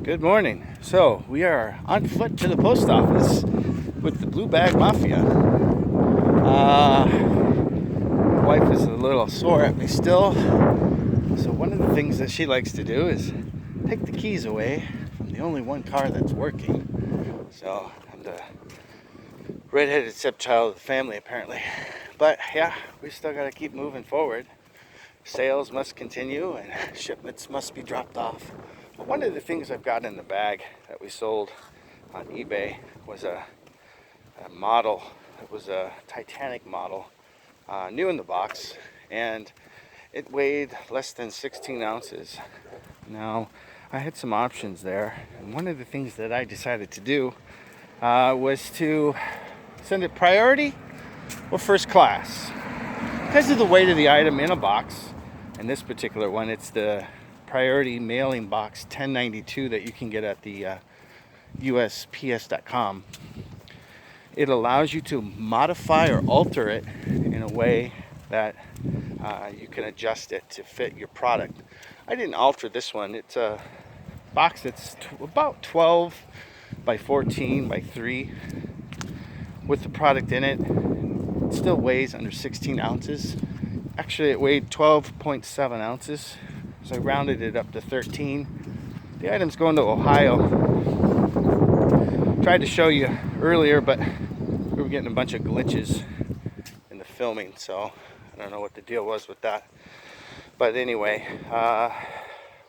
Good morning. So we are on foot to the post office with the Blue Bag Mafia. Wife is a little sore at me still. So one of the things that she likes to do is take the keys away from the only one car that's working. So I'm the redheaded stepchild of the family apparently. But yeah, we still got to keep moving forward. Sales must continue and shipments must be dropped off. But one of the things I've got in the bag that we sold on eBay was a model. It was a Titanic model, new in the box, and it weighed less than 16 ounces. Now, I had some options there, and one of the things that I decided to do was to send it priority or first class. Because of the weight of the item in a box, and this particular one, it's the priority mailing box 1092 that you can get at the USPS.com. It allows you to modify or alter it in a way that you can adjust it to fit your product. I didn't alter this one. It's a box that's about 12 by 14 by 3 with the product in it. It still weighs under 16 ounces. Actually, it weighed 12.7 ounces, so I rounded it up to 13. The item's going to Ohio. Tried to show you earlier, but we were getting a bunch of glitches in the filming, so I don't know what the deal was with that. But anyway,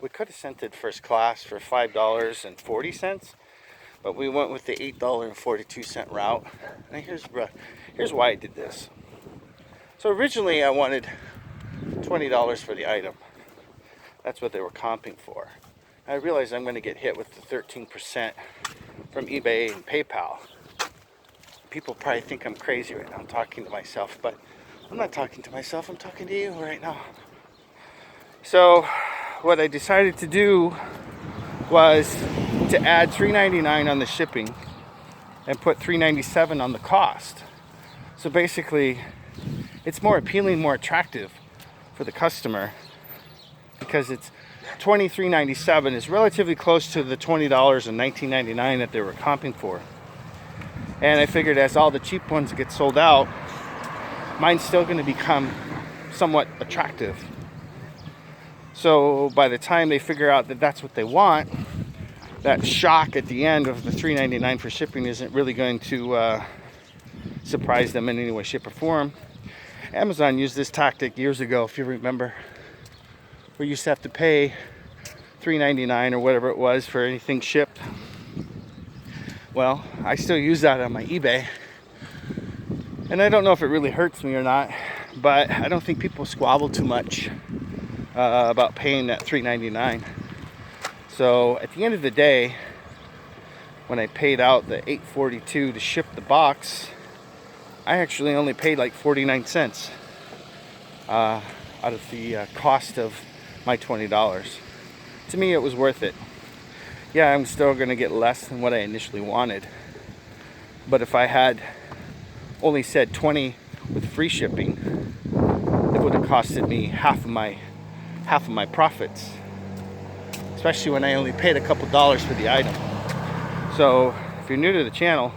we could have sent it first class for $5.40, but we went with the $8.42 route. And here's why I did this. So originally I wanted $20 for the item. That's what they were comping for. I realized I'm going to get hit with the 13% from eBay and PayPal. People probably think I'm crazy right now. I'm talking to myself, but I'm not talking to myself. I'm talking to you right now. So what I decided to do was to add $3.99 on the shipping and put $3.97 on the cost. So basically, it's more appealing, more attractive for the customer because it's $23.97 is relatively close to the $20 in $19.99 that they were comping for. And I figured as all the cheap ones get sold out, mine's still going to become somewhat attractive. So by the time they figure out that that's what they want, that shock at the end of the $3.99 for shipping isn't really going to surprise them in any way, shape, or form. Amazon used this tactic years ago, if you remember. We used to have to pay $3.99 or whatever it was for anything shipped. Well, I still use that on my eBay. And I don't know if it really hurts me or not, but I don't think people squabble too much about paying that $3.99. So at the end of the day, when I paid out the $8.42 to ship the box, I actually only paid like 49 cents out of the cost of my $20. To me, it was worth it. Yeah, I'm still going to get less than what I initially wanted. But if I had only said 20 with free shipping, it would have costed me half of my profits. Especially when I only paid a couple dollars for the item. So if you're new to the channel,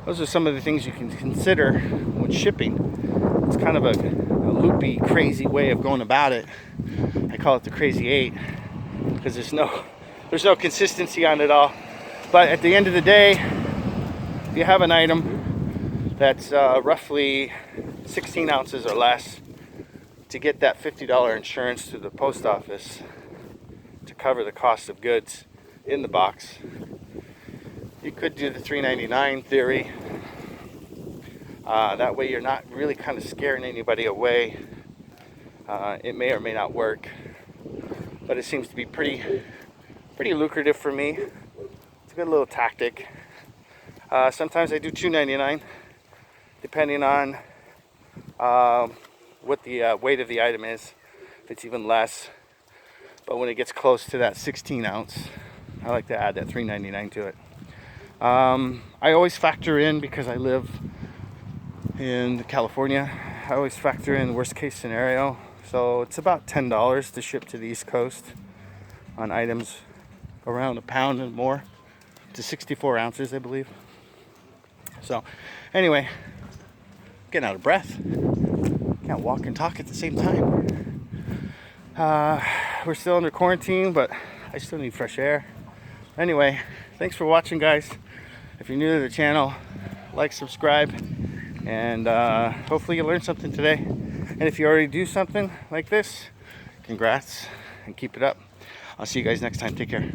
those are some of the things you can consider when shipping. It's kind of a loopy, crazy way of going about it. I call it the crazy 8 because there's no consistency on it all. But at the end of the day, if you have an item that's roughly 16 ounces or less, to get that $50 insurance to the post office to cover the cost of goods in the box, you could do the $3.99 theory. That way you're not really kind of scaring anybody away. It may or may not work, but it seems to be pretty lucrative for me. It's a good little tactic. Sometimes I do $2.99, depending on what the weight of the item is, if it's even less. But when it gets close to that 16 ounce, I like to add that $3.99 to it. I always factor in, because I live in California, I always factor in the worst case scenario. So it's about $10 to ship to the East Coast on items around a pound and more to 64 ounces, I believe. So anyway, getting out of breath. Can't walk and talk at the same time. We're still under quarantine, but I still need fresh air. Anyway, thanks for watching, guys. If you're new to the channel, like, subscribe, and hopefully you learned something today. And if you already do something like this, congrats and keep it up. I'll see you guys next time. Take care.